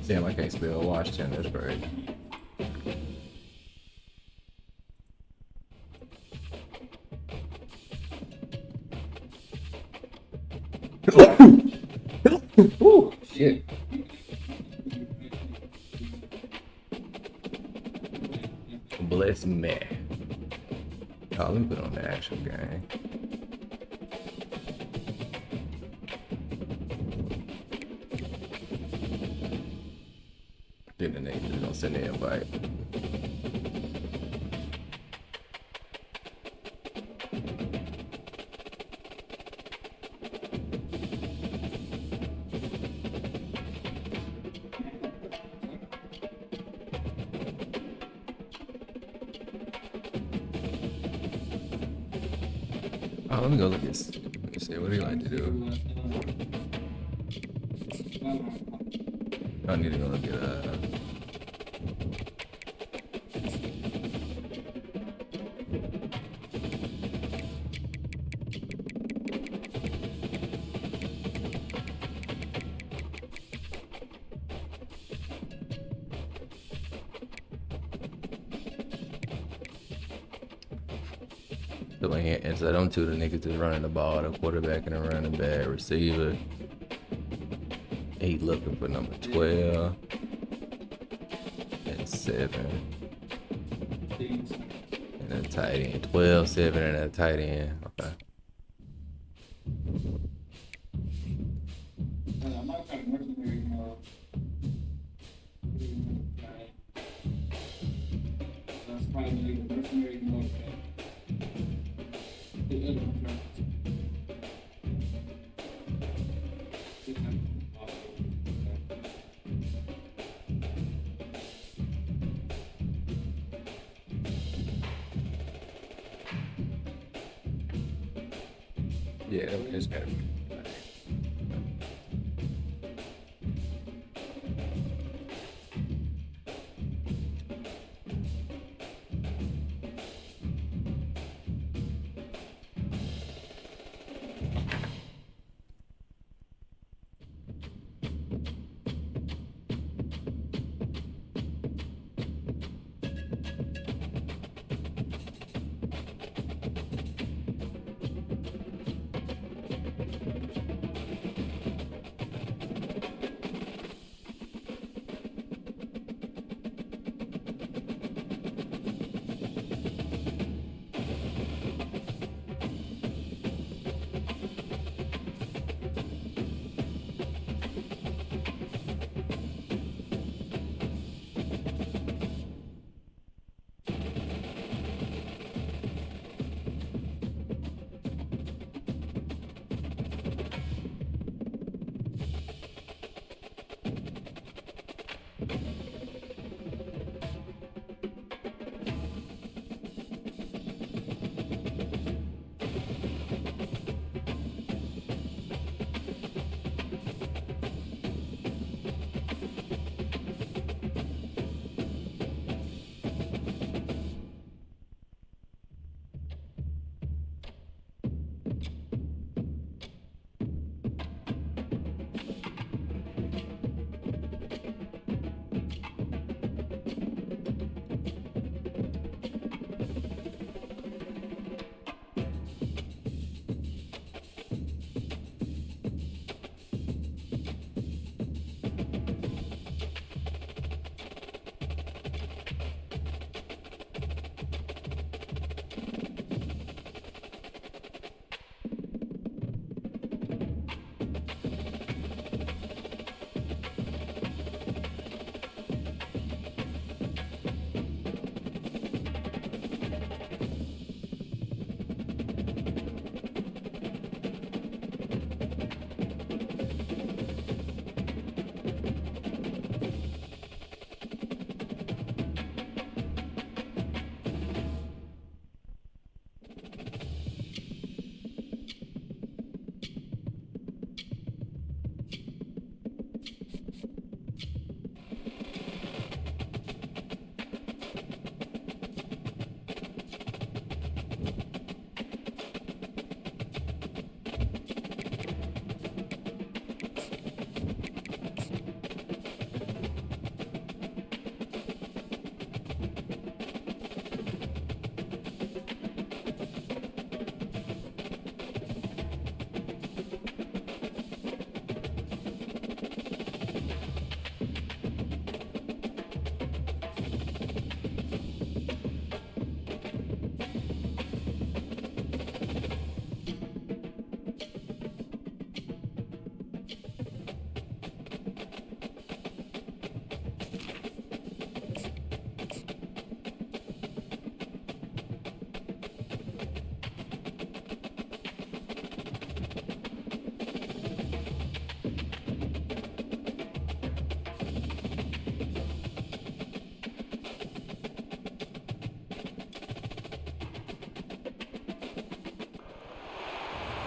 Damn, I can't spell Washington. That's crazy. Ooh, shit. Bless me. Oh, let me put on the actual game. Then the nigga just gonna send the invite. Oh, let me go look at this. Let me see what do you like to do. I need to go look at and so them two the niggas just running the ball, the quarterback and the running back, receiver. He looking for number 12 and 7. And a tight end. 12, 7, and a tight end. Okay. Yeah, it's gotta be.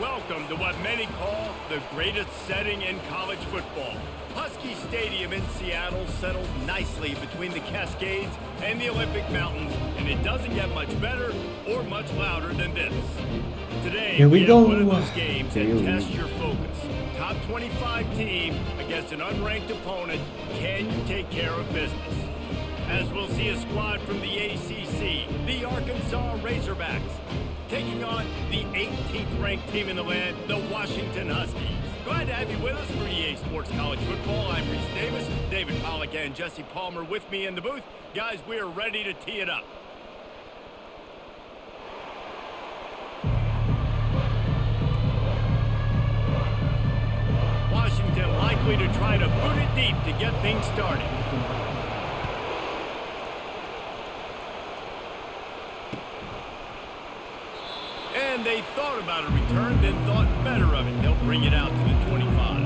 Welcome to what many call the greatest setting in college football. Husky Stadium in Seattle settled nicely between the Cascades and the Olympic Mountains, and it doesn't get much better or much louder than this. Today, Here we have go. one of those games that test your focus. Top 25 team against an unranked opponent. Can you take care of business? As we'll see a squad from the ACC, the Arkansas Razorbacks, taking on the 18th ranked team in the land, the Washington Huskies. Glad to have you with us for EA Sports College Football. I'm Reese Davis, David Pollack and Jesse Palmer with me in the booth. Guys, we are ready to tee it up. Washington likely to try to boot it deep to get things started. And they thought about a return, then thought better of it. They'll bring it out to the 25.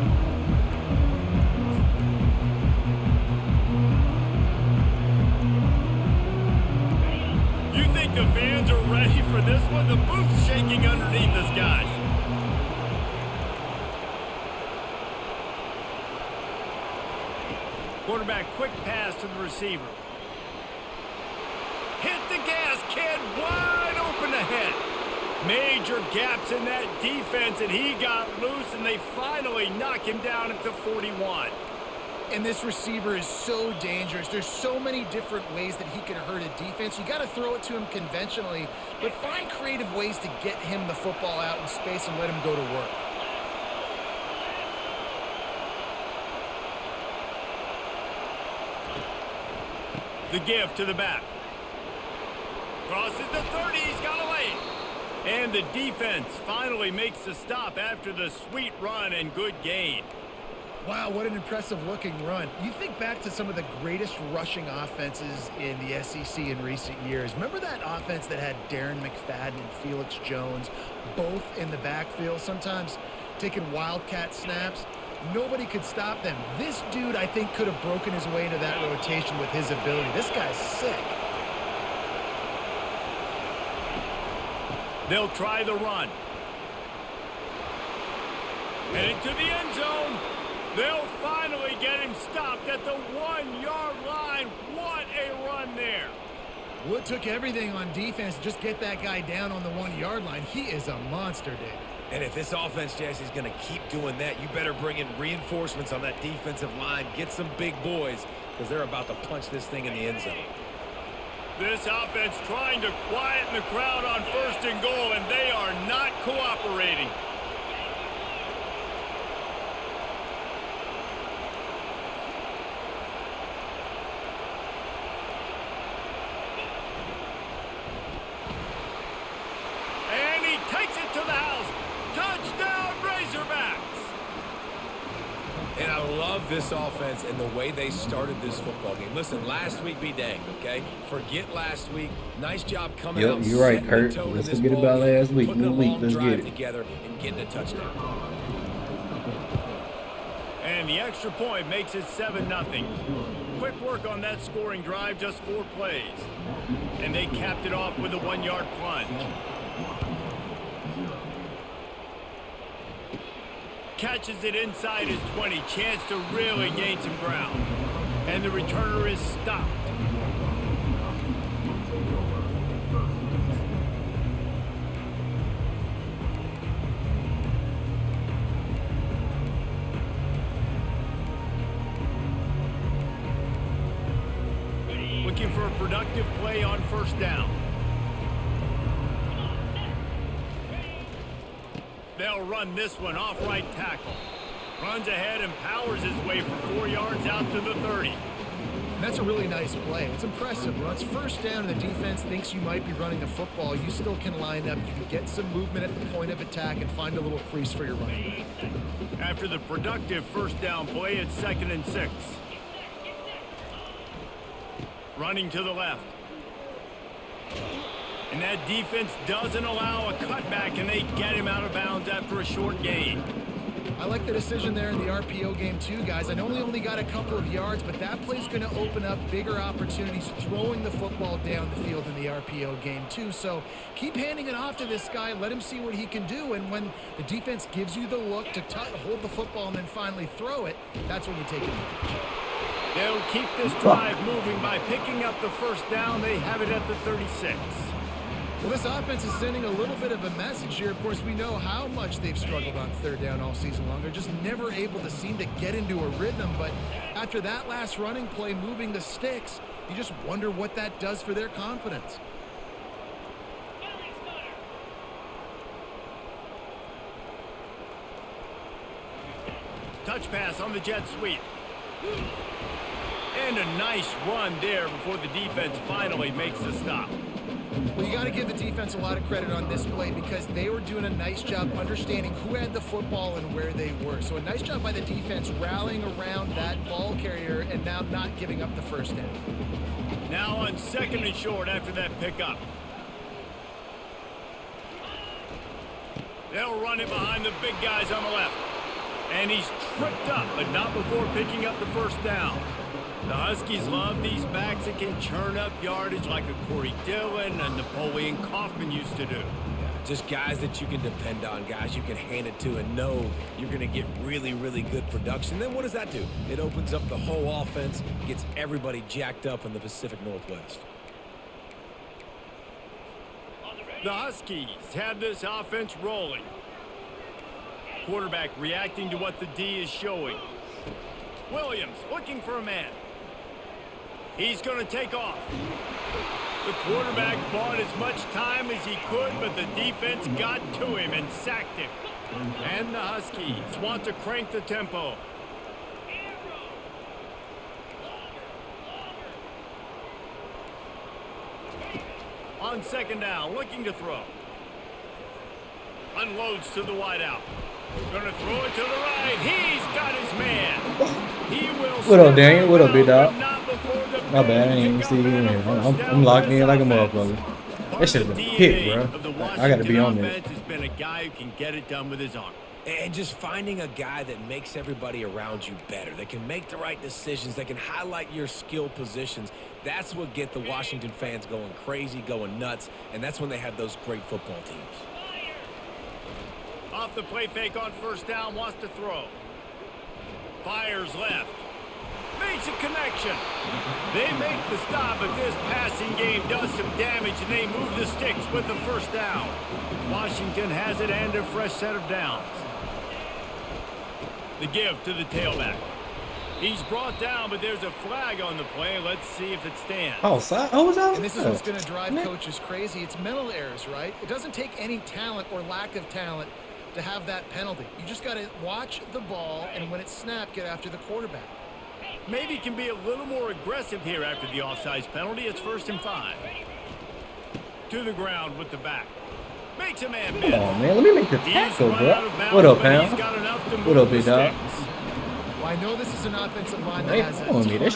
You think the fans are ready for this one? The booth's shaking underneath us, guys. Quarterback, quick pass to the receiver. Hit the gas, kid, wide open ahead. Major gaps in that defense, and he got loose, and they finally knock him down at the 41. And this receiver is so dangerous. There's so many different ways that he can hurt a defense. You got to throw it to him conventionally, but find creative ways to get him the football out in space and let him go to work. The give to the back. Crosses the 30, he's got a lane. And the defense finally makes the stop after the sweet run and good gain. Wow, what an impressive-looking run. You think back to some of the greatest rushing offenses in the SEC in recent years. Remember that offense that had Darren McFadden and Felix Jones both in the backfield, sometimes taking wildcat snaps? Nobody could stop them. This dude, I think, could have broken his way into that rotation with his ability. This guy's sick. They'll try the run. And into the end zone. They'll finally get him stopped at the 1-yard line. What a run there. Well, it took everything on defense to just get that guy down on the 1-yard line. He is a monster, David. And if this offense, Jesse, is going to keep doing that, you better bring in reinforcements on that defensive line. Get some big boys, because they're about to punch this thing in the end zone. This offense trying to quieten the crowd on 1st and goal, and they are not cooperating. And he takes it to the house. Touchdown, Razorbacks! And I love this offense and the way they started this football game. Listen, last week be danged, okay? Forget last week. Nice job coming out. Yep, you're right, Kurt. Let's forget about last week. New week, let's get it. Together and getting a touchdown. And the extra point makes it 7-0. Quick work on that scoring drive, just 4 plays. And they capped it off with a 1-yard plunge. Catches it inside his 20. Chance to really gain some ground. And the returner is stopped. Looking for a productive play on 1st down. They'll run this one off right tackle. Runs ahead and powers his way for 4 yards out to the 30. And that's a really nice play. It's impressive. When it's 1st down and the defense thinks you might be running the football, you still can line up. You can get some movement at the point of attack and find a little crease for your running back. After the productive 1st down play, it's 2nd and 6. Running to the left. And that defense doesn't allow a cutback, and they get him out of bounds after a short gain. I like the decision there in the RPO game too, guys. I know he only got a couple of yards, but that play's going to open up bigger opportunities throwing the football down the field in the RPO game too. So keep handing it off to this guy. Let him see what he can do. And when the defense gives you the look to hold the football and then finally throw it, that's when you take it. They'll keep this drive moving by picking up the first down. They have it at the 36. Well, this offense is sending a little bit of a message here. Of course, we know how much they've struggled on third down all season long. They're just never able to seem to get into a rhythm. But after that last running play, moving the sticks, you just wonder what that does for their confidence. Touch pass on the jet sweep. And a nice run there before the defense finally makes the stop. Well, you got to give the defense a lot of credit on this play because they were doing a nice job understanding who had the football and where they were. So a nice job by the defense rallying around that ball carrier and now not giving up the first down. Now on 2nd and short after that pickup. They'll run it behind the big guys on the left. And he's tripped up, but not before picking up the first down. The Huskies love these backs that can churn up yardage like a Corey Dillon and Napoleon Kaufman used to do. Yeah, just guys that you can depend on, guys you can hand it to and know you're going to get really, really good production. Then what does that do? It opens up the whole offense, gets everybody jacked up in the Pacific Northwest. The Huskies have this offense rolling. Quarterback reacting to what the D is showing. Williams looking for a man. He's going to take off. The quarterback bought as much time as he could, but the defense got to him and sacked him. And the Huskies want to crank the tempo. On 2nd down, looking to throw. Unloads to the wideout. Gonna throw it to the right. He's got his man. He will. What up, Daniel? What up, big dog? My bad, I ain't even see you in here. I'm locked in like a motherfucker. That should have been a hit, bro. I gotta be on there. Has been a guy who can get it done with his arm. And just finding a guy that makes everybody around you better, that can make the right decisions, that can highlight your skill positions. That's what get the Washington fans going crazy, going nuts, and that's when they have those great football teams. Off the play fake on 1st down, wants to throw. Fires left. Makes a connection. They make the stop, but this passing game does some damage, and they move the sticks with the 1st down. Washington has it and a fresh set of downs. The give to the tailback. He's brought down, but there's a flag on the play. Let's see if it stands. Oh, side? Oh, was that? And this is what's going to drive coaches crazy. It's mental errors, right? It doesn't take any talent or lack of talent to have that penalty. You just got to watch the ball, and when it's snapped, get after the quarterback. Maybe can be a little more aggressive here after the offsides penalty. It's 1st and 5. To the ground with the back. Makes a man miss. Come on, man. Let me make the tackle, bro. What up, pal? What up, big dog? Well, I know this is an offensive line that has a ton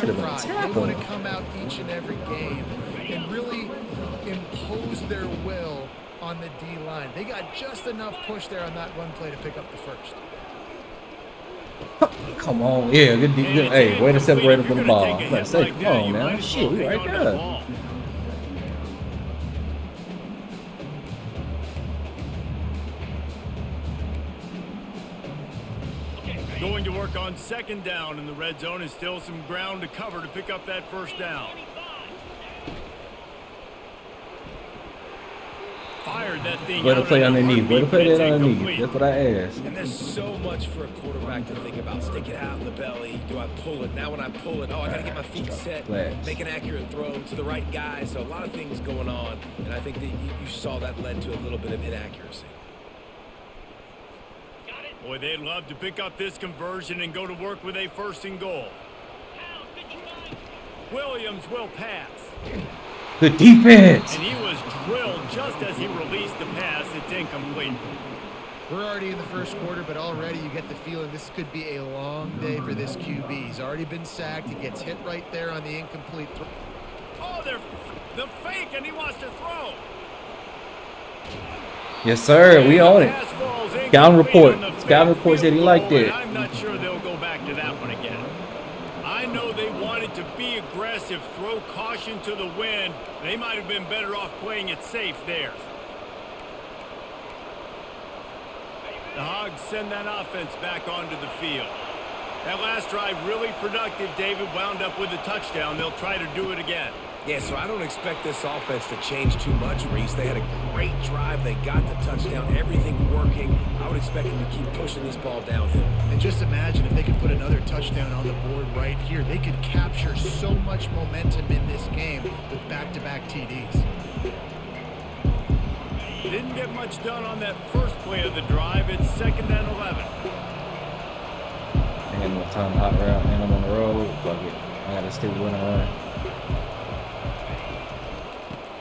of pride. They want to come out each and every game and really impose their will on the D-line. They got just enough push there on that run play to pick up the first. Come on. Yeah, good. Hey, way to separate him from the ball. Let's say, come on, now. Shit, we right there. Going to work on 2nd down in the red zone is still some ground to cover to pick up that 1st down. Fired that thing. Way to play underneath. Way to play that underneath. That's what I asked. And there's so much for a quarterback to think about. Stick it out in the belly. Do I pull it? Now when I pull it, I got to get my feet set. Make an accurate throw to the right guy. So a lot of things going on. And I think that you saw that led to a little bit of inaccuracy. Boy, they'd love to pick up this conversion and go to work with a 1st and goal. Williams will pass. The defense. And he was drilled just as he released the pass. It's incomplete. We're already in the 1st quarter, but already you get the feeling this could be a long day for this QB. He's already been sacked. He gets hit right there on the incomplete throw. Oh, they're the fake, and he wants to throw. Yes, sir. We own it. Scouting report. Scouting report said he liked it. I'm not sure they'll go back to that one again. I know they wanted to be aggressive, throw caution to the wind. They might have been better off playing it safe there. The Hogs send that offense back onto the field. That last drive really productive. David wound up with a touchdown. They'll try to do it again. Yeah, so I don't expect this offense to change too much, Reese. They had a great drive. They got the touchdown. Everything working. I would expect them to keep pushing this ball downhill. And just imagine if they could put another touchdown on the board right here. They could capture so much momentum in this game with back-to-back TDs. Didn't get much done on that first play of the drive. It's 2nd and 11. And no time hot route, and I'm on the road. Fuck it. I gotta stick with it.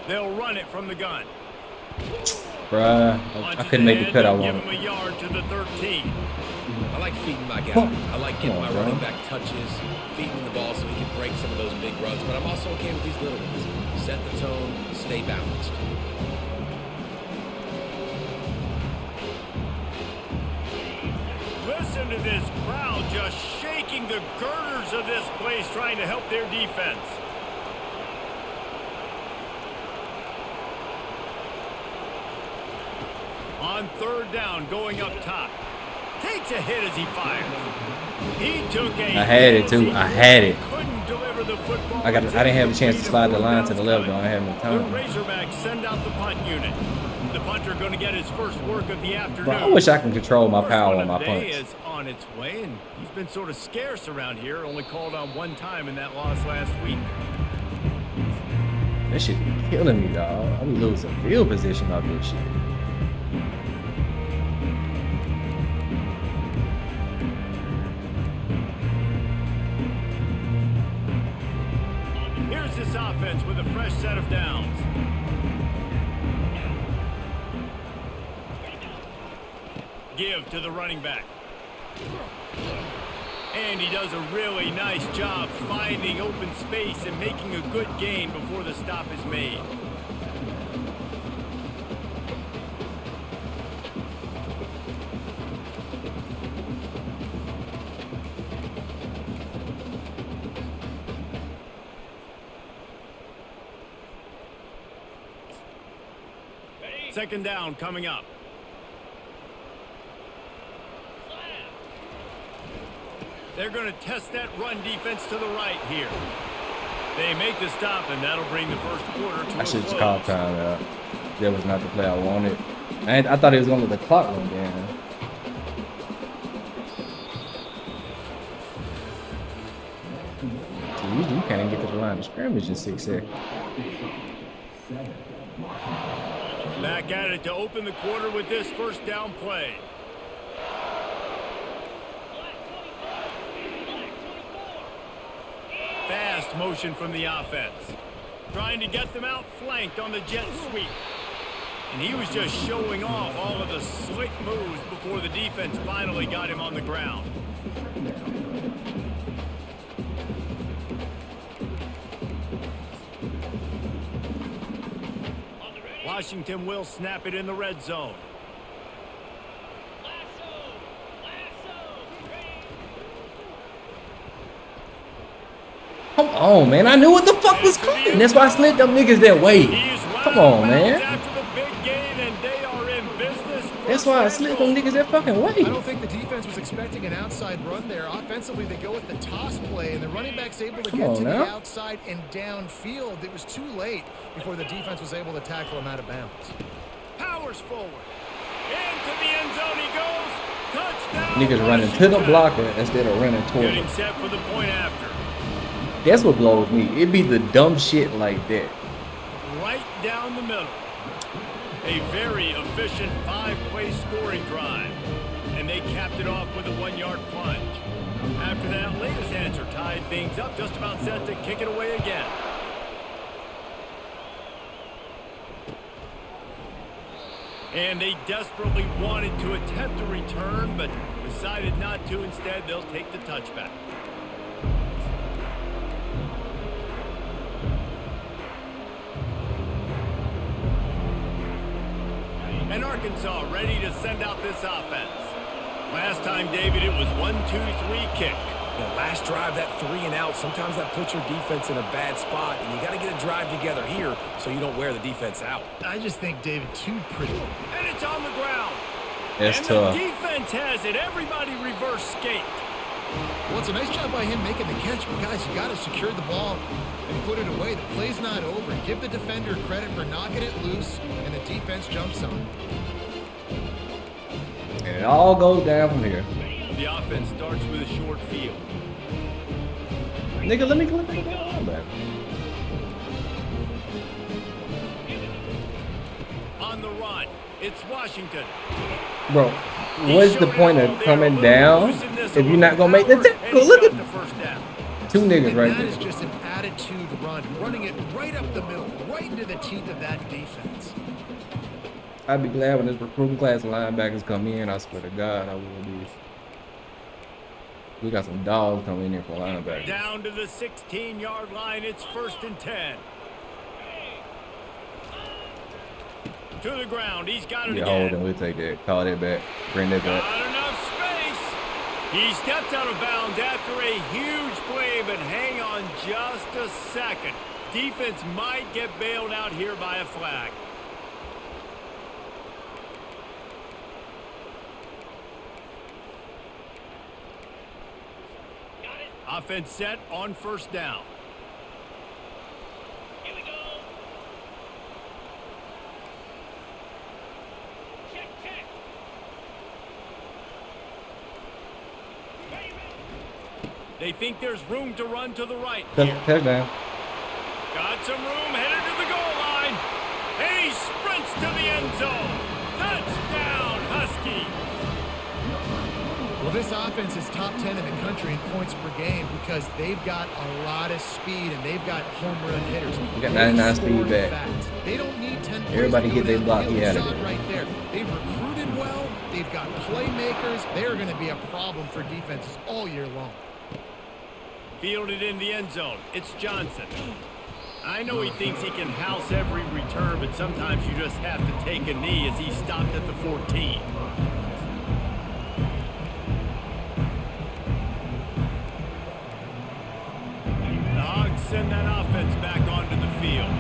They'll run it from the gun. Bruh, I couldn't make the cut I wanted. Give him a yard to the 13. I like feeding my guy. I like getting my running back touches, feeding the ball so he can break some of those big runs. But I'm also okay with these little ones. Set the tone, stay balanced. Listen to this crowd just shaking the girders of this place, trying to help their defense. On 3rd down, going up top. Takes a hit as he fires. He took a I had it too. I had it. Couldn't deliver the football. I didn't have a chance to slide the line to the left though. I had no The time. Razorbacks send out the punt unit. The punter going to get his first work of the afternoon. Bro, I wish I can control my power on my First one of the day punts. is on its way, and he's been sort of scarce around here. Only called on one time in that loss last week. That shit be killing me, dog. I be losing field position off this shit. Here's this offense with a fresh set of downs. Give to the running back. And he does a really nice job finding open space and making a good gain before the stop is made. Second down coming up. They're going to test that run defense to the right here. They make the stop, and that'll bring the first quarter to I a should close. just call time out. That was not the play I wanted. I thought he was going to let the clock run down. Dude, you can't even get to the line of scrimmage in 6 seconds. Back at it to open the quarter with this first down play. Fast motion from the offense. Trying to get them out flanked on the jet sweep. And he was just showing off all of the slick moves before the defense finally got him on the ground. Washington will snap it in the red zone. Come on, man. I knew what the fuck was coming. That's why I slid them niggas that way. Come on, man. That's why I slid them niggas that fucking way. I don't think the defense was expecting an outside run there. Offensively, they go with the toss play, and the running back's able to get to the outside and downfield. It was too late before the defense was able to tackle him out of bounds. Powers forward. Into the end zone he goes. Touchdown. Niggas running to the blocker instead of running toward him. Getting set for the point after. That's what blows me. It be the dumb shit like that. Right down the middle. A very efficient 5-play scoring drive. And they capped it off with a 1-yard plunge. After that latest answer tied things up, just about set to kick it away again. And they desperately wanted to attempt a return, but decided not to. Instead, they'll take the touchback. And Arkansas Arkansas ready to send out this offense. Last time, David, it was 1-2-3 kick. Last drive, that 3 and out, sometimes that puts your defense in a bad spot, and you got to get a drive together here so you don't wear the defense out. I just think, David, too pretty. And it's on the ground. That's and tough. The defense has it. Everybody reverse skate. Well, it's a nice job by him making the catch, but guys, you got to secure the ball and put it away. The play's not over. Give the defender credit for knocking it loose, and the defense jumps on. And it all goes down from here. The offense starts with a short field. Nigga, let me click it down, man. On the run, it's Washington. Bro, what's the point of coming down if you're not gonna make the tackle? Look at two niggas right there. That is there. just an attitude run, running it right up the middle, right into the teeth of that defense. I'd be glad when this recruiting class of linebackers come in. I swear to God, I will be. We got some dogs coming in here for linebackers. Down to the 16-yard line. It's 1st and 10. To the ground. He's got it Yeah, again. hold on. We'll take that. Call that back. Bring that back. Not enough space. He steps out of bounds after a huge play, but hang on just a second. Defense might get bailed out here by a flag. Offense set on 1st down. Here we go. Check, check. They think there's room to run to the right. Touchdown. Got some room, headed to the goal line. And he sprints to the end zone. Touchdown, Husky. Well, this offense is top 10 in the country in points per game because they've got a lot of speed and they've got home run hitters. We got 99 speed back. They don't need 10 plays. Everybody get their block. He out of it. Right there. They've recruited well. They've got playmakers. They're going to be a problem for defenses all year long. Fielded in the end zone. It's Johnson. I know he thinks he can house every return, but sometimes you just have to take a knee as he stopped at the 14. Dawg send that offense back onto the field.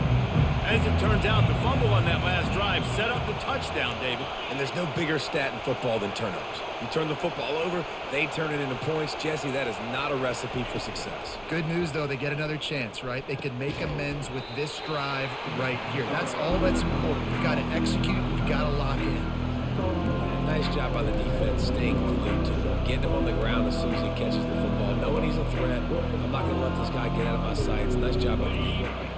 As it turns out, the fumble on that last drive set up the touchdown, David. And there's no bigger stat in football than turnovers. You turn the football over, they turn it into points. Jesse, that is not a recipe for success. Good news, though, they get another chance, right? They can make amends with this drive right here. That's all that's important. You've got to execute. You've got to lock in. And nice job by the defense, staying glued to him, getting him on the ground as soon as he catches the football, knowing he's a threat. I'm not going to let this guy get out of my sights. Nice job by the defense.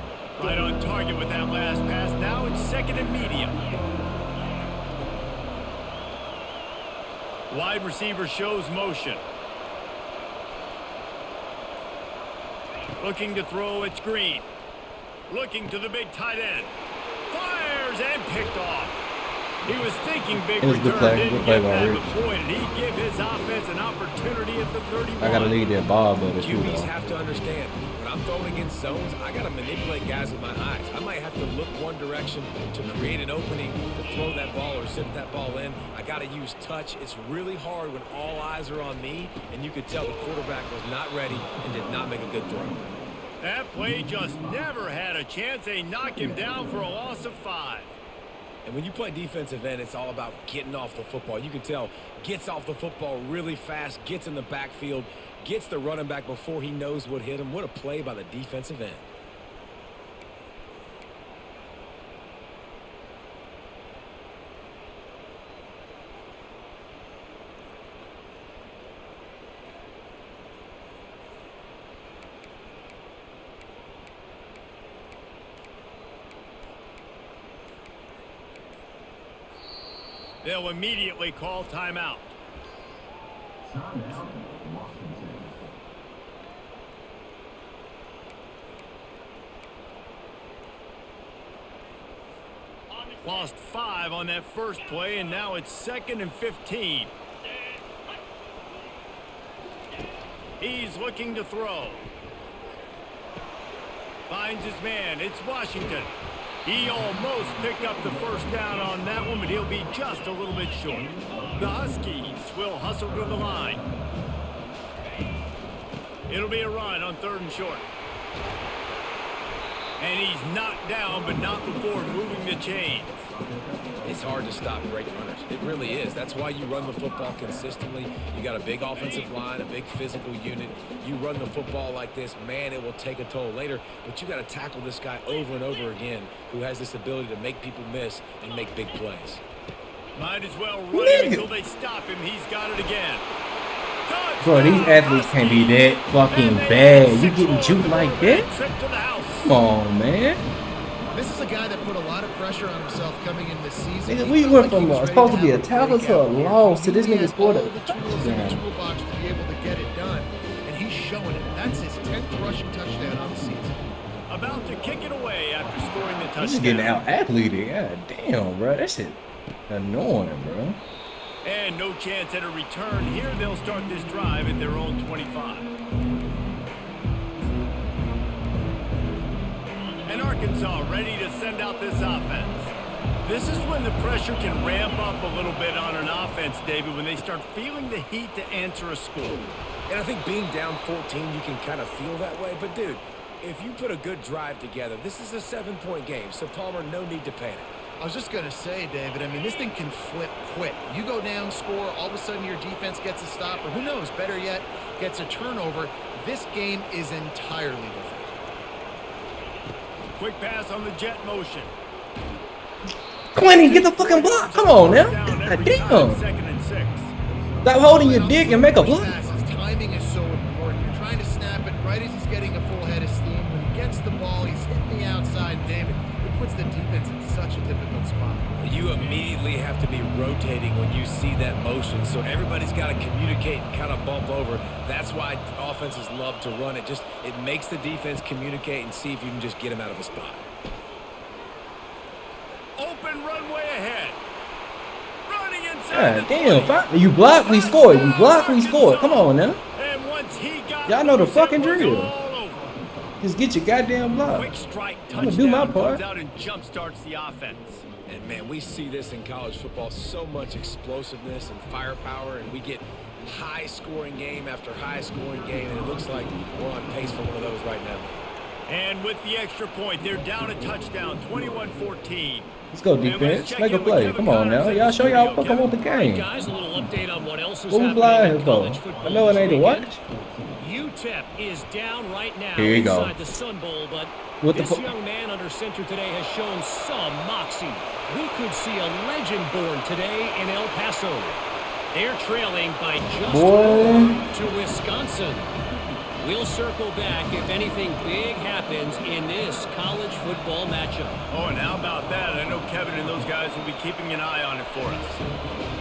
Right on target with that last pass. Now it's 2nd and medium. Wide receiver shows motion. Looking to throw, it's Green. Looking to the big tight end. Fires and picked off. He was thinking big It was a good play. return, Good didn't play get by that, Rich. but boy, did he give his offense an opportunity at the 31. I gotta leave that ball better too, QBs though. have to understand, when I'm throwing against zones, I got to manipulate guys with my eyes. I might have to look one direction to create an opening to throw that ball or zip that ball in. I got to use touch. It's really hard when all eyes are on me, and you could tell the quarterback was not ready and did not make a good throw. That play just never had a chance. They knock him down for a loss of 5. And when you play defensive end, it's all about getting off the football. You can tell, gets off the football really fast, gets in the backfield, gets the running back before he knows what hit him. What a play by the defensive end. They'll immediately call timeout. Lost 5 on that first play, and now it's 2nd and 15. He's looking to throw. Finds his man. It's Washington. He almost picked up the first down on that one, but he'll be just a little bit short. The Huskies will hustle to the line. It'll be a run on 3rd and short. And he's knocked down, but not before moving the chains. It's hard to stop great runners. It really is. That's why you run the football consistently. You got a big offensive line, a big physical unit. You run the football like this, man, it will take a toll later. But you got to tackle this guy over and over again who has this ability to make people miss and make big plays. Might as well run him until they stop him. He's got it again. Bro, these athletes can't be that fucking bad. You getting juked like that? Come on, man. This is a guy that put a lot of pressure on himself coming in this season. Nigga, we went from supposed to be a tackle to a loss to this nigga scored a touchdown. Toolbox to be able to get it done, and he's showing it. That's his 10th rushing touchdown on the season. About to kick it away after scoring the touchdown. He's getting out athletic. God damn, bro. That shit annoying, bro. And no chance at a return here. They'll start this drive at their own 25. And Arkansas ready to send out this offense. This is when the pressure can ramp up a little bit on an offense, David, when they start feeling the heat to answer a score. And I think being down 14, you can kind of feel that way. But, dude, if you put a good drive together, this is a 7-point game. So, Palmer, no need to panic. I was just going to say, David, I mean, this thing can flip quick. You go down, score, all of a sudden your defense gets a stop, or who knows, better yet, gets a turnover. This game is entirely different. Quick pass on the jet motion. Quentin, get the fucking block. Come on now. God damn. 2nd and 6. Stop holding your dick and make a block. His timing is so important. You're trying to snap it right as he's getting a full head of steam. When he gets the ball, he's hitting the outside, David. It puts the defense in such a difficult spot. You immediately have to be rotating when you see that motion, so everybody's got to communicate and kind of bump over. That's why offenses love to run it. It makes the defense communicate and see if you can just get him out of a spot. Open runway ahead. Running inside. God damn, you block, we score. You block, we score. Come on now. And once he got Y'all know the fucking drill. all over. Just get your goddamn block. Quick strike I'm gonna do my touchdown part. comes out and jump starts the offense. And, man, we see this in college football, so much explosiveness and firepower, and we get high-scoring game after high-scoring game, and it looks like we're on pace for one of those right now. And with the extra point, they're down a touchdown, 21-14. Let's go defense. Make a play. Come on now. Y'all show y'all fucking want the game. Guys, a little update on what else is What we happening fly in here for? college football I know it ain't to this watch. weekend. UTEP is down right now Here you go. inside the Sun Bowl, but What the this fu- young man under center today has shown some moxie. We could see a legend born today in El Paso. They're trailing by just Boy. 4 to Wisconsin. We'll circle back if anything big happens in this college football matchup. Oh, and how about that? I know Kevin and those guys will be keeping an eye on it for us.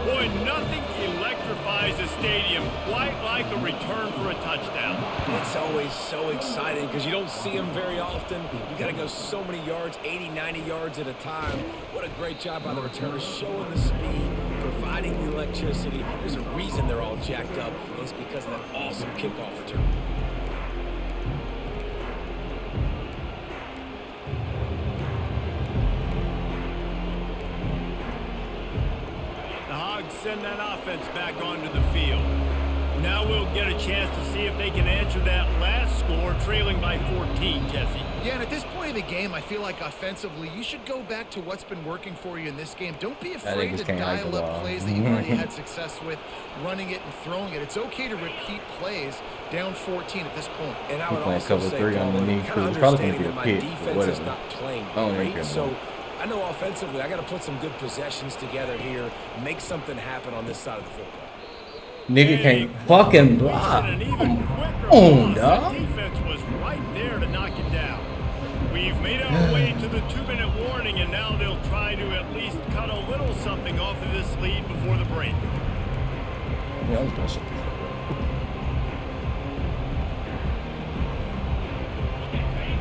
Boy, nothing electrifies a stadium quite like a return for a touchdown. It's always so exciting because you don't see them very often. You got to go so many yards, 80, 90 yards at a time. What a great job by the returners, showing the speed, providing the electricity. There's a reason they're all jacked up. It's because of that awesome kickoff return. The Hogs send that offense back onto the field. Now we'll get a chance to see if they can answer that last score, trailing by 14, Jesse. Yeah, and at this point in the game, I feel like offensively, you should go back to what's been working for you in this game. Don't be afraid to dial up plays that you've already had success with, running it and throwing it. It's okay to repeat plays down 14 at this point. And I would also cover say, three Palmer, underneath, kind of it's probably gonna understanding be a that my pick, defense whatever. is not playing I don't even great, care so about I know offensively I got to put some good possessions together here, make something happen on this side of the football. Nigga can't fucking block. And an even quicker on, pass. dog. The defense was right there to knock it down. We've made our way to the 2-minute warning, and now they'll try to at least cut a little something off of this lead before the break. Yeah, I was gonna say.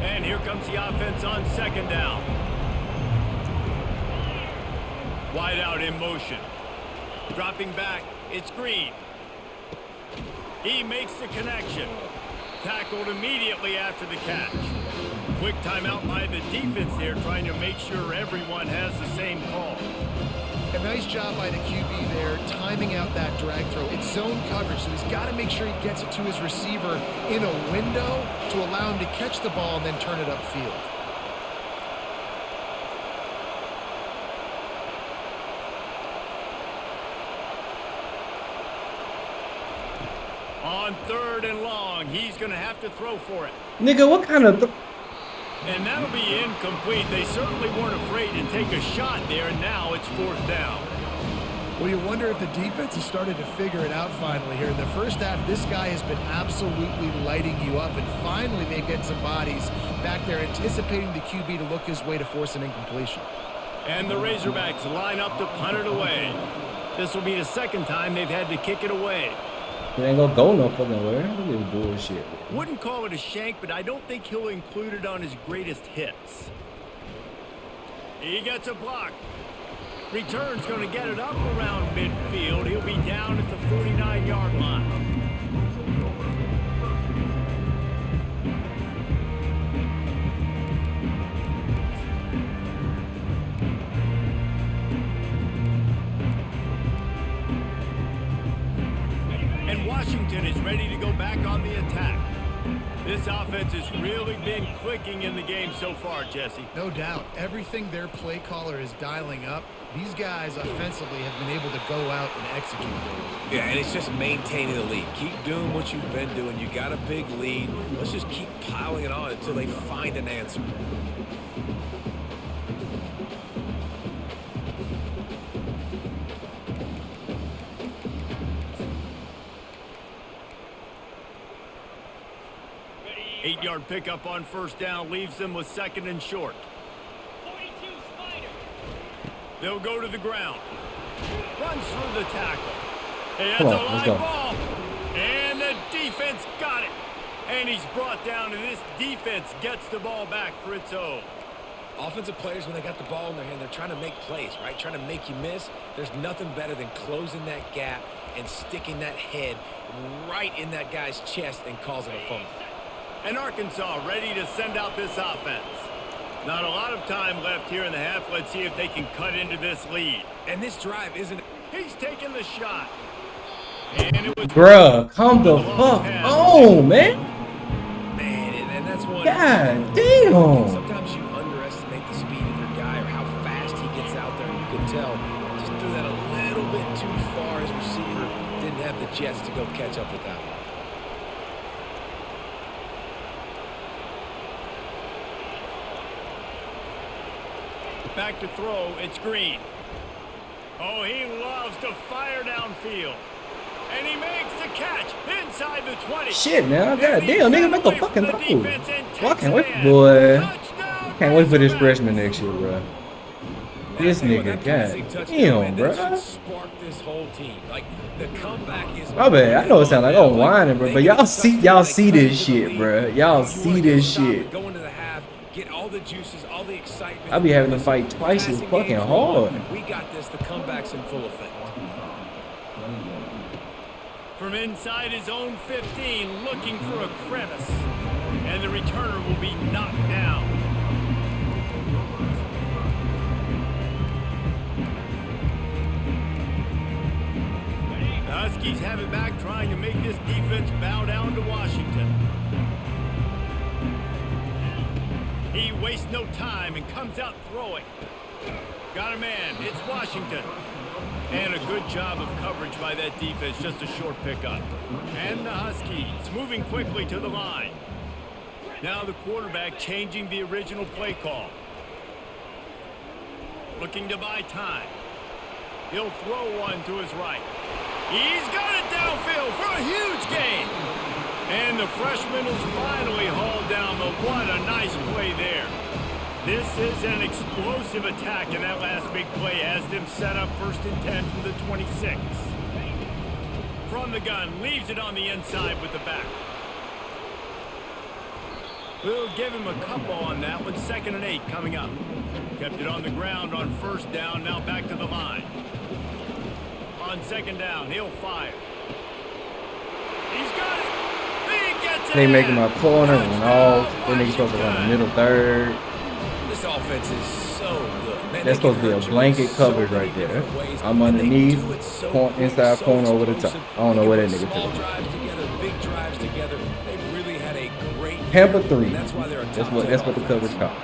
And here comes the offense on 2nd down. Wide out in motion. Dropping back, it's Green. He makes the connection. tackled immediately after the catch. Quick timeout by the defense there, trying to make sure everyone has the same call. A nice job by the QB there, timing out that drag throw. It's zone coverage, so he's got to make sure he gets it to his receiver in a window to allow him to catch the ball and then turn it upfield. On 3rd and long, he's going to have to throw for it. Nigga, what kind of... And that'll be incomplete. They certainly weren't afraid to take a shot there, and now it's 4th down. Well, you wonder if the defense has started to figure it out finally here. In the first half, this guy has been absolutely lighting you up, and finally they get some bodies back there anticipating the QB to look his way to force an incompletion. And the Razorbacks line up to punt it away. This will be the 2nd time they've had to kick it away. It ain't gonna go no fucking where. Look at this bullshit. Wouldn't call it a shank, but I don't think he'll include it on his greatest hits. He gets a block. Return's going to get it up around midfield. He'll be down at the 49-yard line. And Washington is ready to go back on the attack. This offense has really been clicking in the game so far, Jesse. No doubt. Everything their play caller is dialing up, these guys offensively have been able to go out and execute. Yeah, and it's just maintaining the lead. Keep doing what you've been doing. You got a big lead. Let's just keep piling it on until they find an answer. Eight-yard pickup on 1st down leaves them with 2nd and short. They'll go to the ground. Runs through the tackle. He has a live ball. And the defense got it. And he's brought down, and this defense gets the ball back for its own. Offensive players, when they got the ball in their hand, they're trying to make plays, right? Trying to make you miss. There's nothing better than closing that gap and sticking that head right in that guy's chest and causing a fumble. And Arkansas ready to send out this offense. Not a lot of time left here in the half. Let's see if they can cut into this lead. And this drive isn't... He's taking the shot. And it was... Bruh, come the fuck on, man. Man, and that's one... God damn. Sometimes you underestimate the speed of your guy or how fast he gets out there. You can tell. Just threw that a little bit too far. His receiver didn't have the jets to go catch up with that one. Back to throw, it's Green. Oh, he loves to fire downfield. And he makes the catch inside the 20. Shit, now. God damn, nigga, make a fucking throw. Well, I can't wait, boy. I can't wait for this freshman next year, bro. This nigga, god damn, bro. My bad. I know it sounds like I'm whining, bro, but y'all see this shit, bro. Y'all see this shit. Get all the juices, all the excitement. I be having to fight twice as fucking hard. We got this. The comeback's in full effect. From inside his own 15, looking for a crevice. And the returner will be knocked down. The Huskies have it back, trying to make this defense bow down to Washington. He wastes no time and comes out throwing. Got a man. It's Washington. And a good job of coverage by that defense. Just a short pickup. And the Huskies moving quickly to the line. Now the quarterback changing the original play call. Looking to buy time. He'll throw one to his right. He's got it downfield for a huge gain. And the freshman is finally hauled down, but what a nice play there. This is an explosive attack, and that last big play has them set up 1st and 10 from the 26. From the gun, leaves it on the inside with the back. We'll give him a couple on that one. 2nd and 8 coming up. Kept it on the ground on 1st down, now back to the line. On 2nd down, he'll fire. He's got it. He gets They make him a corner and all. Then they supposed to run the middle third. This offense is so good. Man, That's supposed to be a blanket coverage right there. I'm underneath, inside corner over the top. I don't know what that nigga took. Drives together, big drives together. They really had a great Hamper 3. That's why they're a That's what the coverage called.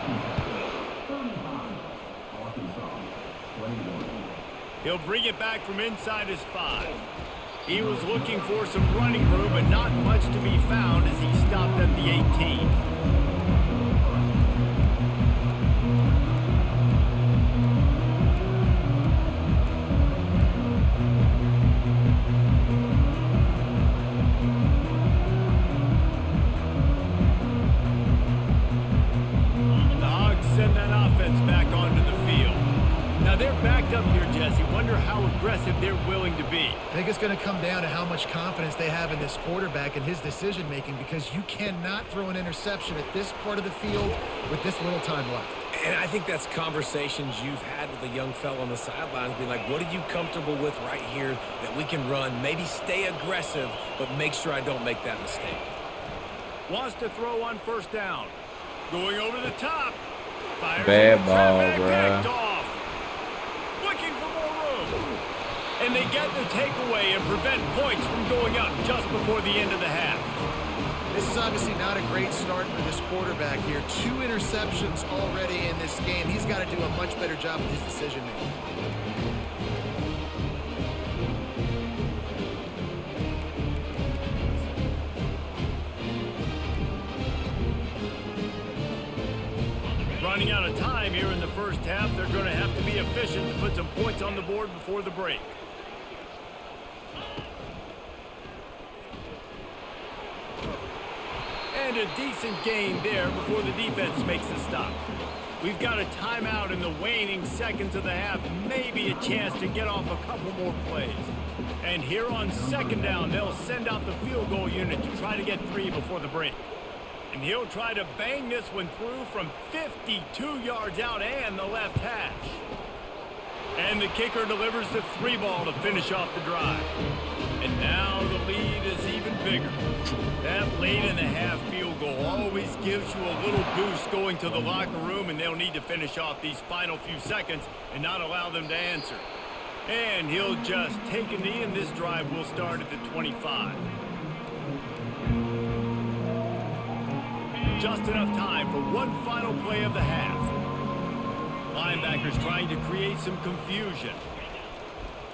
He'll bring it back from inside his 5. He was looking for some running room, but not much to be found as he stopped at the 18. Dawg send that offense back onto the field. Now they're backed up here, Jesse. Wonder how aggressive they're willing to be. I think it's going to come down to how much confidence they have in this quarterback and his decision-making, because you cannot throw an interception at this part of the field with this little time left. And I think that's conversations you've had with a young fella on the sidelines, being like, what are you comfortable with right here that we can run? Maybe stay aggressive, but make sure I don't make that mistake. Wants to throw on first down. Going over the top. Fires Bad in the ball, traffic, bruh. picked off. Looking for more room. And they get the takeaway and prevent points from going up just before the end of the half. This is obviously not a great start for this quarterback here. 2 interceptions already in this game. He's got to do a much better job with his decision-making. Running out of time here in the first half, they're going to have to be efficient to put some points on the board before the break. And a decent gain there before the defense makes the stop. We've got a timeout in the waning seconds of the half, maybe a chance to get off a couple more plays. And here on second down, they'll send out the field goal unit to try to get 3 before the break. And he'll try to bang this one through from 52 yards out and the left hash. And the kicker delivers the 3 ball to finish off the drive. And now the lead is even bigger. That late in the half field goal always gives you a little boost going to the locker room, and they'll need to finish off these final few seconds and not allow them to answer. And he'll just take a knee, and this drive will start at the 25. Just enough time for one final play of the half. Linebackers trying to create some confusion.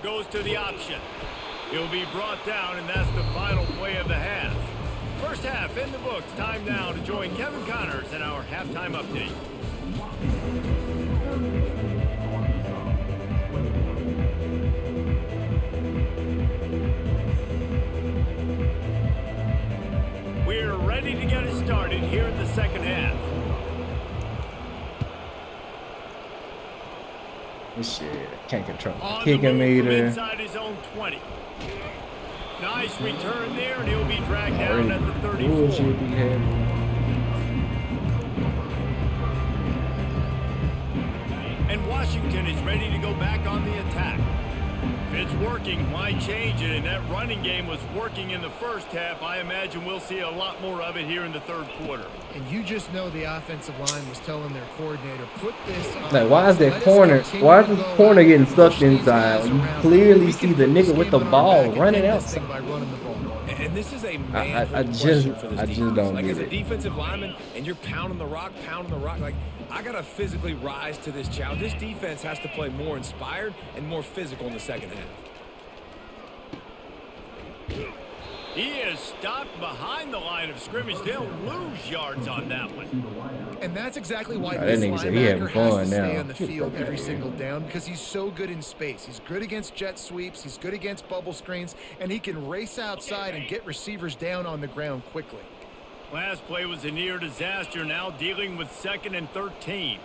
Goes to the option. He'll be brought down, and that's the final play of the half. First half in the books. Time now to join Kevin Connors in our halftime update. We're ready to get it started here in the second half. This shit, can't control the On kicking the move from meter. inside his own 20. Nice return there, and he'll be dragged down at the 34. Bullshit be having. And Washington is ready to go back on the attack. If it's working, why change it? And that running game was working in the first half. I imagine we'll see a lot more of it here in the third quarter. And you just know the offensive line was telling their coordinator, put this on. Like, why is that Let us corner? continue Why is to this go corner out, getting push sucked these inside? guys You around. clearly We see can the put this nigga with game the on our ball back and running end this thing outside. by running the ball. And this is a I manhood just question for this I just defense. don't Like, get as a it. defensive lineman, and you're pounding the rock, like, I got to physically rise to this challenge. This defense has to play more inspired and more physical in the second half. He is stopped behind the line of scrimmage. They'll lose yards on that one. And that's exactly why That this nigga said he having linebacker has fun to stay now. on the field every single down, because he's so good in space. He's good against jet sweeps. He's good against bubble screens, and he can race outside and get receivers down on the ground quickly. Last play was a near disaster. Now dealing with 2nd and 13.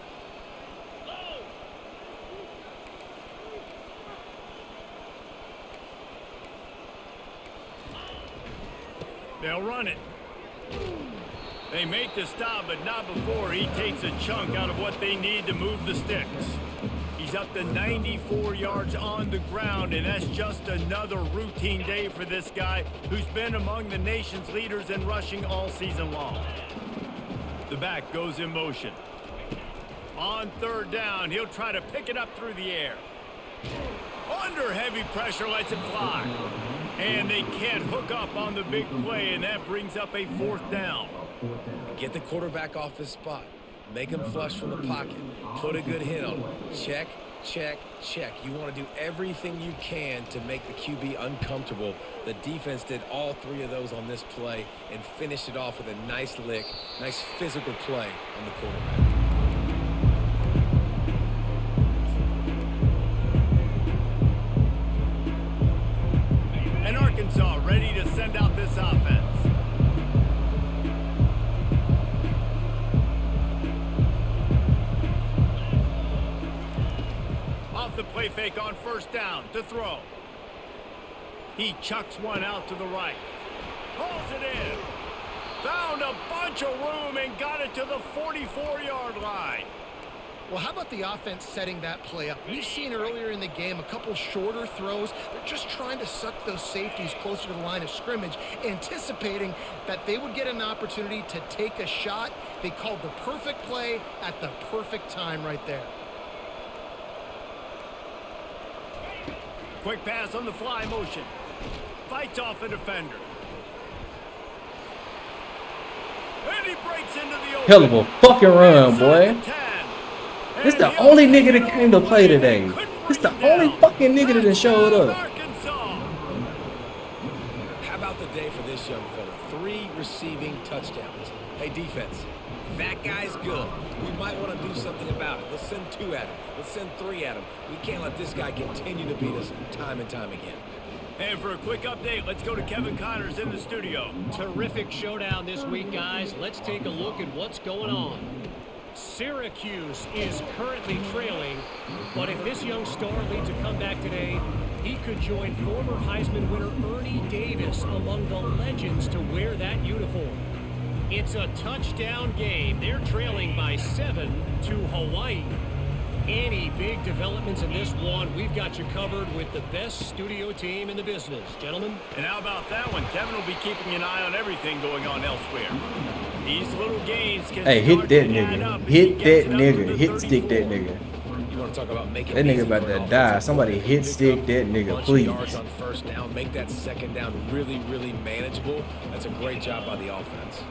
They'll run it. They make the stop, but not before he takes a chunk out of what they need to move the sticks. He He's up to 94 yards on the ground, and that's just another routine day for this guy who's been among the nation's leaders in rushing all season long. The back goes in motion. On third down, he'll try to pick it up through the air. Under heavy pressure, lets it fly. And they can't hook up on the big play, and that brings up a fourth down. Get the quarterback off his spot. Make him flush from the pocket. Put a good hit on him. Check, check, check. You want to do everything you can to make the QB uncomfortable. The defense did all three of those on this play and finished it off with a nice lick, nice physical play on the quarterback. And Arkansas ready to send out this offense. Off the play fake on first down to throw. He chucks one out to the right. Pulls it in. Found a bunch of room and got it to the 44-yard line. Well, how about the offense setting that play up? We've seen earlier in the game a couple shorter throws. They're just trying to suck those safeties closer to the line of scrimmage, anticipating that they would get an opportunity to take a shot. They called the perfect play at the perfect time right there. Quick pass on the fly motion. Fights off a defender. And he breaks into the open. Hell of a fucking run, boy. This the only nigga that came to play today. This the only fucking nigga that showed up. How about the day for this young fella? 3 receiving touchdowns. Hey, defense, that guy's good. We might want to do something about it. Let's send 2 at him. Let's send 3 at him. We can't let this guy continue to beat us time and time again. And for a quick update, let's go to Kevin Connors in the studio. Terrific showdown this week, guys. Let's take a look at what's going on. Syracuse is currently trailing, but if this young star leads a comeback today, he could join former Heisman winner Ernie Davis among the legends to wear that uniform. It's a touchdown game. They're trailing by 7 to Hawaii. Any big developments in this one, we've got you covered with the best studio team in the business, gentlemen. And how about that one? Kevin will be keeping an eye on everything going on elsewhere. These little gains can hit that nigga. Hit that nigga. Hit stick that nigga. You want to talk about making that nigga about to die. Somebody hit stick that nigga, please. Yards on first down. Make that second down really, really manageable. That's a great job by the offense.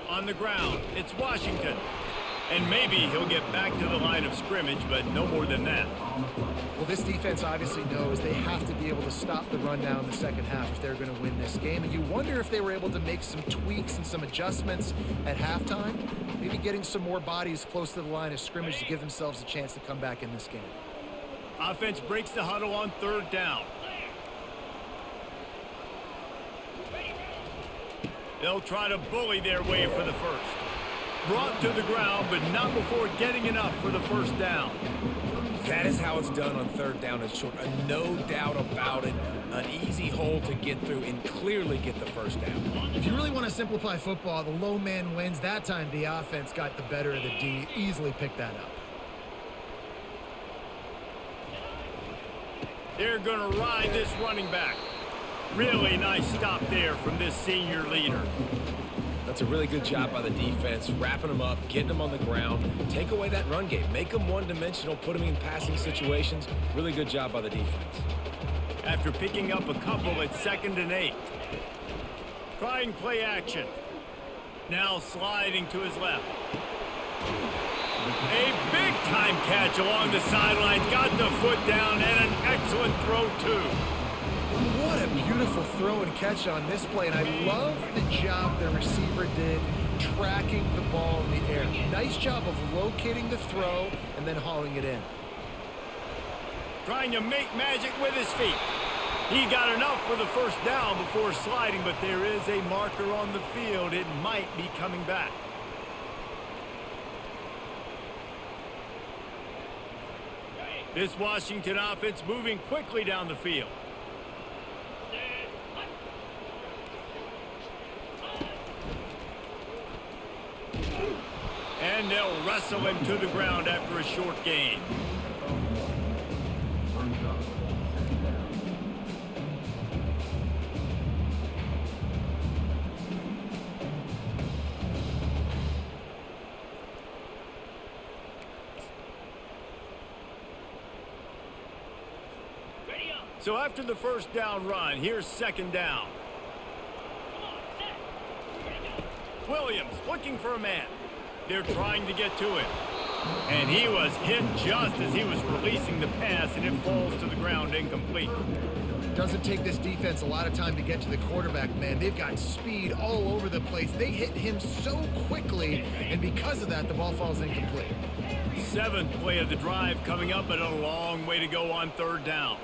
On the ground, it's Washington. And maybe he'll get back to the line of scrimmage, but no more than that. Well, this defense obviously knows they have to be able to stop the run down in the second half if they're going to win this game. And you wonder if they were able to make some tweaks and some adjustments at halftime. Maybe getting some more bodies close to the line of scrimmage to give themselves a chance to come back in this game. Offense breaks the huddle on third down. They'll try to bully their way for the first. Brought to the ground, but not before getting enough for the first down. That is how it's done on third down and short. No doubt about it. An easy hole to get through and clearly get the first down. If you really want to simplify football, the low man wins. That time the offense got the better of the D. Easily picked that up. They're going to ride this running back. Really nice stop there from this senior leader. That's a really good job by the defense, wrapping them up, getting them on the ground. Take away that run game. Make them one-dimensional, put them in passing situations. Really good job by the defense. After picking up a couple at 2nd and 8. Trying play action. Now sliding to his left. A big-time catch along the sidelines. Got the foot down and an excellent throw, too. What a beautiful throw and catch on this play, and I love the job the receiver did tracking the ball in the air. Nice job of locating the throw and then hauling it in. Trying to make magic with his feet. He got enough for the first down before sliding, but there is a marker on the field. It might be coming back. This Washington offense moving quickly down the field. And they'll wrestle him to the ground after a short gain. So after the first down run, here's second down. Williams looking for a man. They're trying to get to him. And he was hit just as he was releasing the pass, and it falls to the ground incomplete. Doesn't take this defense a lot of time to get to the quarterback, man. They've got speed all over the place. They hit him so quickly, and because of that, the ball falls incomplete. Seventh play of the drive coming up, but a long way to go on third down.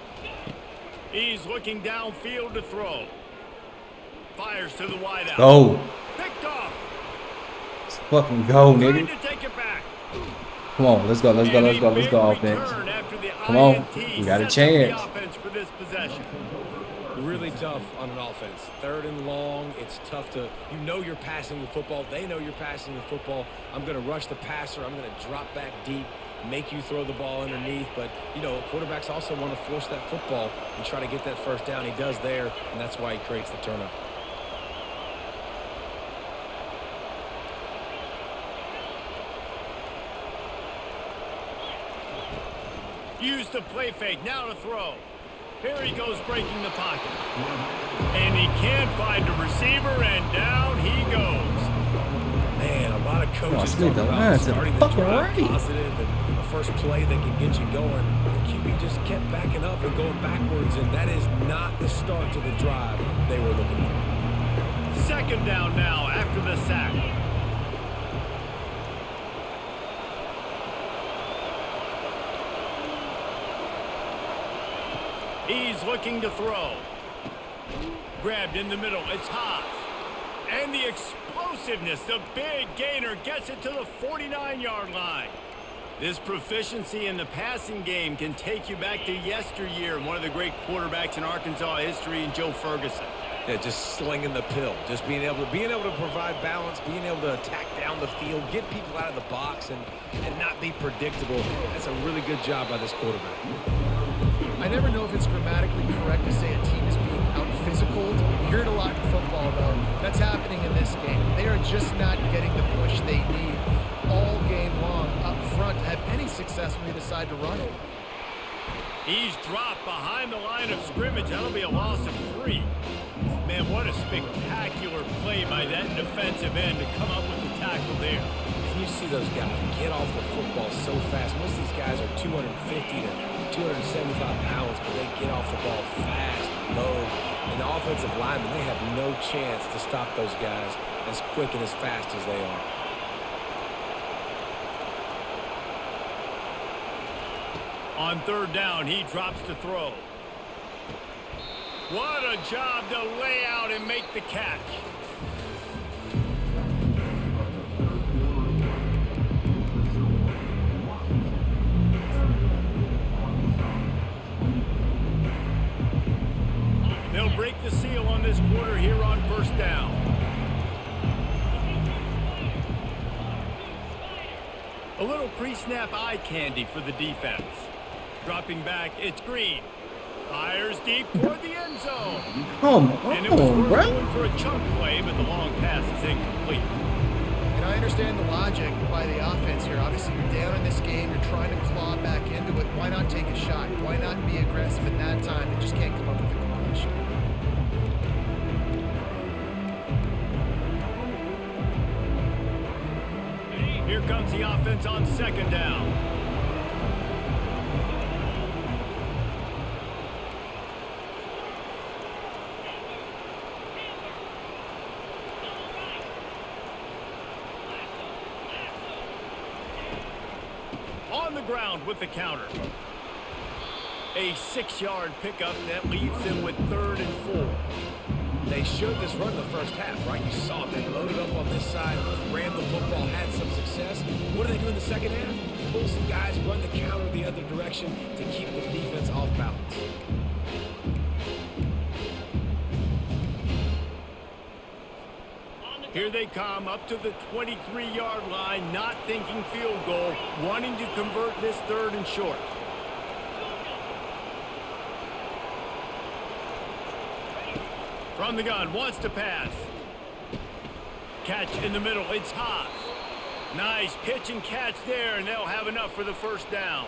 He's looking downfield to throw. Fires to the wideout. Go. Picked off. Let's fucking go, Trying nigga. to take it back. Come on, let's go, let's go, let's go, let's go, offense. Come on, we got a chance. For this possession. Really tough on an offense. Third and long, it's tough to, you know you're passing the football. They know you're passing the football. I'm going to rush the passer. I'm going to drop back deep, make you throw the ball underneath. But, you know, quarterbacks also want to force that football and try to get that first down. He does there, and that's why he creates the turnover. Use the play fake, now to throw. Here he goes breaking the pocket. And he can't find a receiver, and down he goes. Man, a lot of coaches speed talk the about line to the starting the fucking drive right. positive and the first play that can get you going. The QB just kept backing up and going backwards, and that is not the start to the drive they were looking for. Second down now after the sack. He's looking to throw. Grabbed in the middle. It's Haas. And the explosiveness, the big gainer gets it to the 49-yard line. This proficiency in the passing game can take you back to yesteryear, one of the great quarterbacks in Arkansas history, in Joe Ferguson. Yeah, just slinging the pill, just being able to provide balance, being able to attack down the field, get people out of the box, and not be predictable. That's a really good job by this quarterback. I never know if it's grammatically correct to say a team is being out-physicaled. You hear it a lot in football, though. That's happening in this game. They are just not getting the push they need all game long up front to have any success when they decide to run it. He's dropped behind the line of scrimmage. That'll be a loss of 3. Man, what a spectacular play by that defensive end to come up with the tackle there. And you see those guys get off the football so fast. Most of these guys are 250 to 275 pounds, but they get off the ball fast, low. And the offensive linemen, they have no chance to stop those guys as quick and as fast as they are. On third down, he drops to throw. What a job to lay out and make the catch. They'll break the seal on this quarter here on first down. A little pre-snap eye candy for the defense. Dropping back, it's Green. Fires deep toward the end zone. Come And it was on, bro. going for a chunk play, but the long pass is incomplete. And I understand the logic by the offense here. Obviously, you're down in this game. You're trying to claw back into it. Why not take a shot? Why not be aggressive at that time? They just can't come up with a completion. Here comes the offense on second down. On the ground with the counter. A 6-yard pickup that leaves them with 3rd and 4. They showed this run in the first half, right? You saw it. They loaded up on this side, ran the football, had some success. What do they do in the second half? Pull some guys, run the counter the other direction to keep the defense off balance. Here they come up to the 23-yard line, not thinking field goal, wanting to convert this 3rd and short. From the gun, wants to pass. Catch in the middle, it's Haas. Nice pitch and catch there, and they'll have enough for the first down.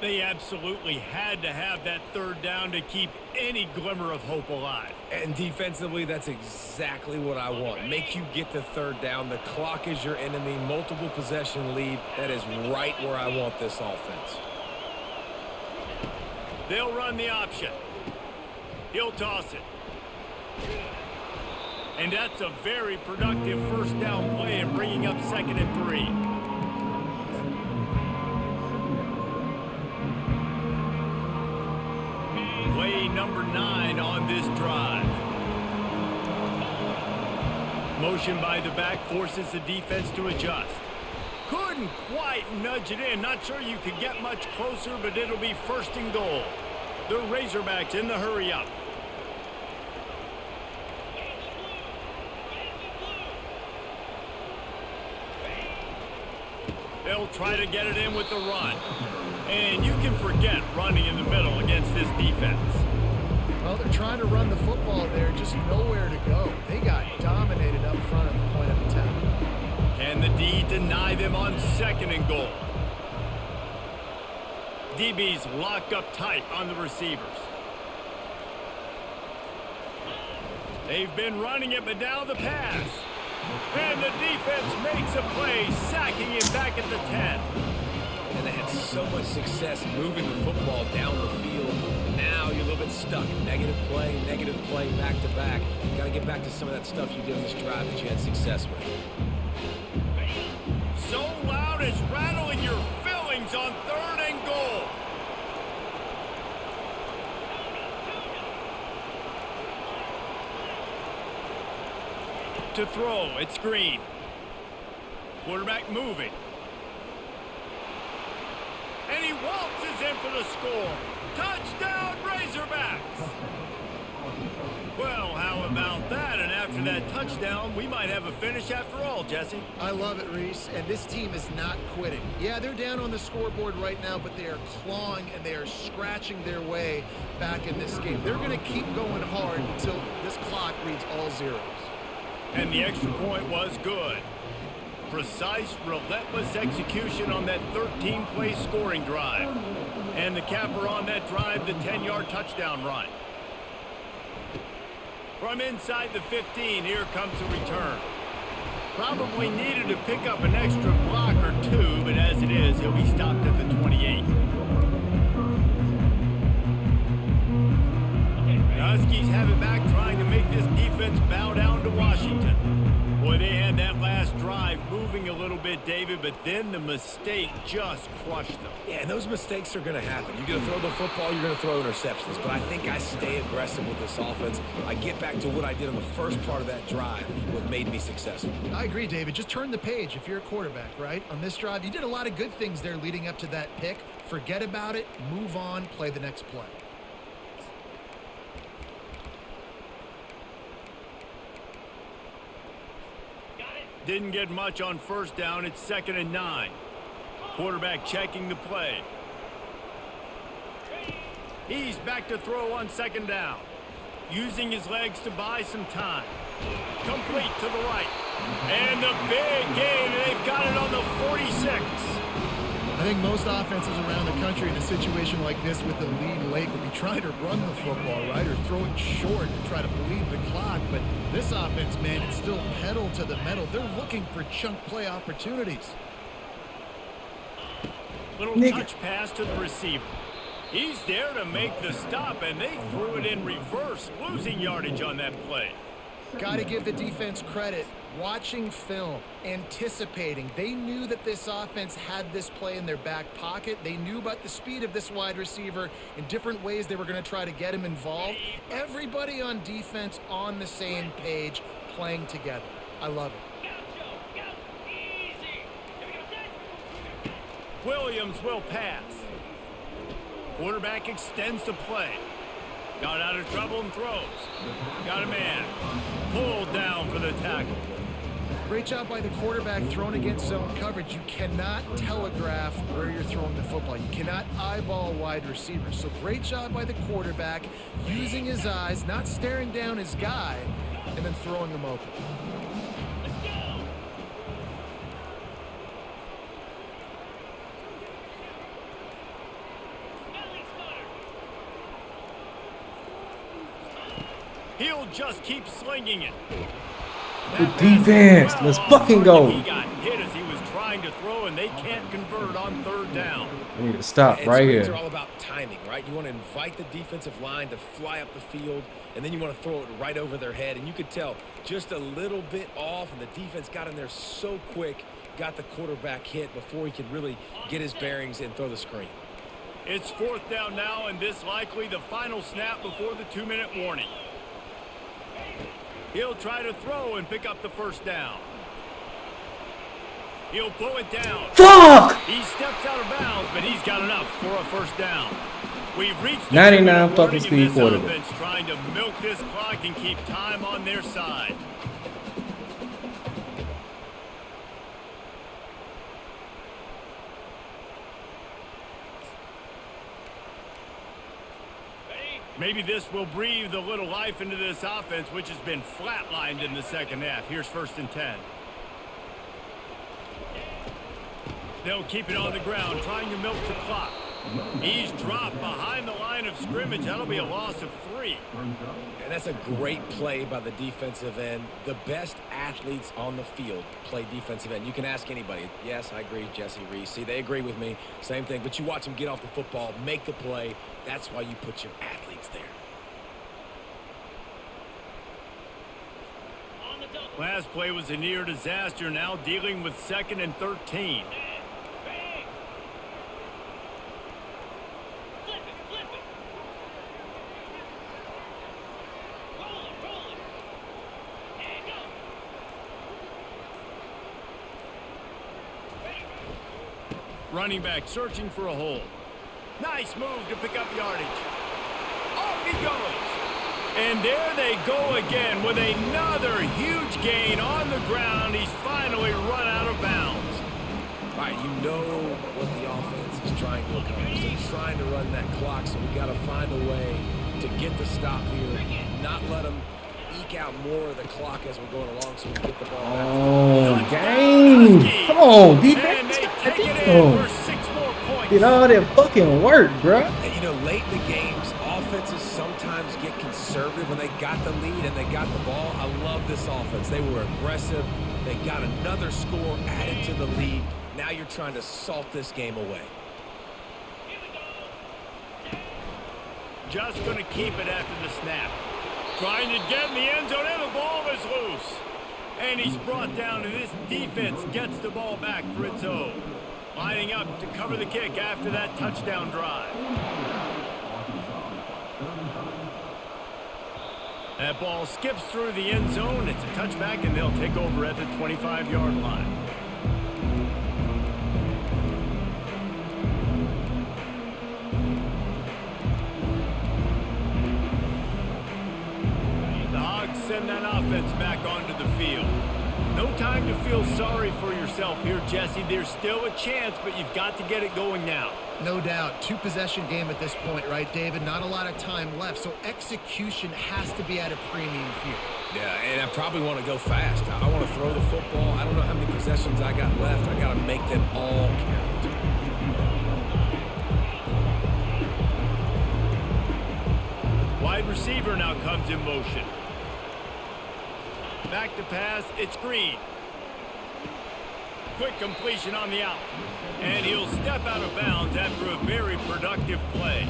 They absolutely had to have that third down to keep any glimmer of hope alive. And defensively, that's exactly what I want. Make you get the third down. The clock is your enemy. Multiple possession lead. That is right where I want this offense. They'll run the option. He'll toss it. And that's a very productive first down play and bringing up 2nd and 3. Play number 9 on this drive. Motion by the back forces the defense to adjust. Couldn't quite nudge it in. Not sure you could get much closer, but it'll be 1st and goal. The Razorbacks in the hurry up. They'll try to get it in with the run. And you can forget running in the middle against this defense. Well, they're trying to run the football there, just nowhere to go. They got dominated up front at the point of attack. Can the D deny them on 2nd and goal? DB's locked up tight on the receivers. They've been running it, but now the pass. And the defense makes a play, sacking him back at the 10. And they had so much success moving the football down the field. Now you're a little bit stuck. Negative play, back to back. Got to get back to some of that stuff you did on this drive that you had success with. So loud it's rattling your fillings on 3rd and goal. To throw, it's Green. Quarterback moving. And he waltzes in for the score. Touchdown, Razorbacks! Well, how about that? And after that touchdown, we might have a finish after all, Jesse. I love it, Reese, and this team is not quitting. Yeah, they're down on the scoreboard right now, but they are clawing and they are scratching their way back in this game. They're going to keep going hard until this clock reads all zeros. And the extra point was good. Precise, relentless execution on that 13-play scoring drive. And the capper on that drive, the 10-yard touchdown run. From inside the 15, here comes the return. Probably needed to pick up an extra block or 2, but as it is, he'll be stopped at the 28. The Huskies have it back, trying to make this defense bow down to Washington. Boy, they had that last drive moving a little bit, David, but then the mistake just crushed them. Yeah, and those mistakes are going to happen. You're going to throw the football, you're going to throw interceptions. But I think I stay aggressive with this offense. I get back to what I did on the first part of that drive, what made me successful. I agree, David. Just turn the page if you're a quarterback, right? On this drive, you did a lot of good things there leading up to that pick. Forget about it, move on, play the next play. Didn't get much on first down. It's 2nd and 9. Quarterback checking the play. He's back to throw on 2nd down. Using his legs to buy some time. Complete to the right. And the big gain. They've got it on the 46. I think most offenses around the country in a situation like this with the lead late would be trying to run the football, right, or throw it short and try to bleed the clock. But this offense, man, it's still pedal to the metal. They're looking for chunk play opportunities. Little touch pass to the receiver. He's there to make the stop, and they threw it in reverse, losing yardage on that play. Got to give the defense credit. Watching film, anticipating. They knew that this offense had this play in their back pocket. They knew about the speed of this wide receiver in different ways they were going to try to get him involved. Everybody on defense on the same page, playing together. I love it. Williams will pass. Quarterback extends the play. Got out of trouble and throws. Got a man. Pulled down for the tackle. Great job by the quarterback thrown against zone coverage. You cannot telegraph where you're throwing the football. You cannot eyeball wide receivers. So great job by the quarterback using his eyes, not staring down his guy, and then throwing him open. He'll just keep slinging it. Good defense. Let's fucking go. He got hit as he was trying to throw, and they can't convert on third down. We need to stop right Screens here. are all about timing, right? You want to invite the defensive line to fly up the field, and then you want to throw it right over their head. And you could tell just a little bit off, and the defense got in there so quick, got the quarterback hit before he could really get his bearings and throw the screen. It's fourth down now, and this likely the final snap before the 2-minute warning. He'll try to throw and pick up the first down. He'll pull it down. Fuck! He steps out of bounds, but he's got enough for a first down. We've reached 99 fucking speed quarterback. Trying to milk this clock and keep time on their side. Maybe this will breathe a little life into this offense, which has been flatlined in the second half. Here's 1st and 10. They'll keep it on the ground, trying to milk the clock. He's dropped behind the line of scrimmage. That'll be a loss of 3. And that's a great play by the defensive end. The best athletes on the field play defensive end. You can ask anybody. Yes, I agree, Jesse Reese. See, they agree with me. Same thing. But you watch them get off the football, make the play. That's why you put your athletes there. Last play was a near disaster. Now dealing with 2nd and 13. Running back searching for a hole. Nice move to pick up yardage. Off he goes. And there they go again with another huge gain on the ground. He's finally run out of bounds. All right, you know what the offense is trying to accomplish. They're trying to run that clock, so we got to find a way to get the stop here, not let them eke out more of the clock as we're going along so we can get the ball back. Oh, game. Come on, defense. Did all that fucking work, bro. And you know, late in the games, offenses sometimes get conservative when they got the lead and they got the ball. I love this offense. They were aggressive. They got another score added to the lead. Now you're trying to salt this game away. Just going to keep it after the snap. Trying to get in the end zone, and the ball is loose. And he's brought down, and this defense gets the ball back for its own. Lining up to cover the kick after that touchdown drive. That ball skips through the end zone. It's a touchback, and they'll take over at the 25-yard line. Dawg send that offense back onto the field. No time to feel sorry for yourself here, Jesse. There's still a chance, but you've got to get it going now. No doubt. 2-possession game at this point, right, David? Not a lot of time left, so execution has to be at a premium here. Yeah, and I probably want to go fast. I want to throw the football. I don't know how many possessions I got left. I got to make them all count. Wide receiver now comes in motion. Back to pass, it's Green. Quick completion on the out. And he'll step out of bounds after a very productive play.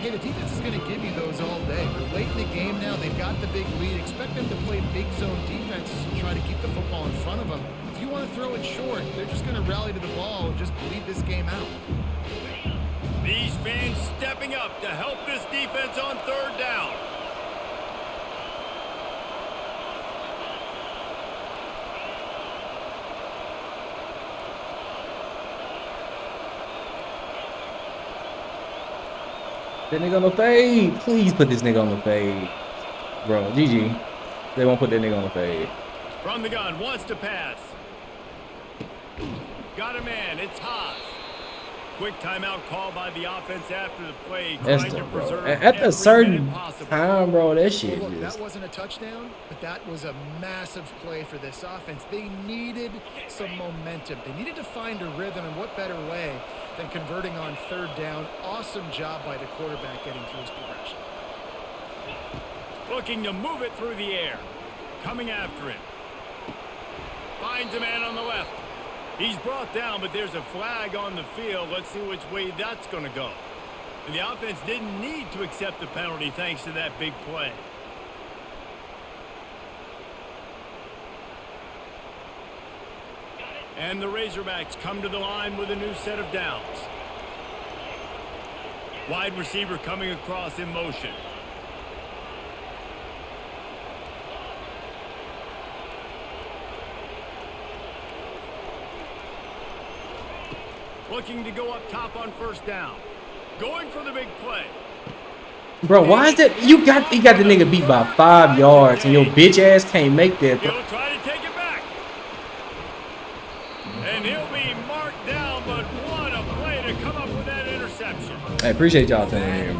Hey, the defense is going to give you those all day. But late in the game now, they've got the big lead. Expect them to play big zone defenses and try to keep the football in front of them. If you want to throw it short, they're just going to rally to the ball and just bleed this game out. These fans stepping up to help this defense on third down. That nigga on the fade. Please put this nigga on the fade. Bro, GG. They won't put that nigga on the fade. From the gun, wants to pass. Got a man, it's Haas. Quick timeout call by the offense after the play. That's the, bro. At a certain time, bro, that shit Look, is. that wasn't a touchdown, but that was a massive play for this offense. They needed some momentum. They needed to find a rhythm, and what better way than converting on third down. Awesome job by the quarterback getting through his progression. Looking to move it through the air. Coming after it. Finds a man on the left. He's brought down, but there's a flag on the field. Let's see which way that's going to go. And the offense didn't need to accept the penalty thanks to that big play. And the Razorbacks come to the line with a new set of downs. Wide receiver coming across in motion. Looking to go up top on first down. Going for the big play. Bro, why is that? He got the nigga beat by 5 yards, and your bitch ass can't make that. He'll try to take it back. And he'll be marked down, but what a play to come up with that interception. I appreciate y'all tuning in.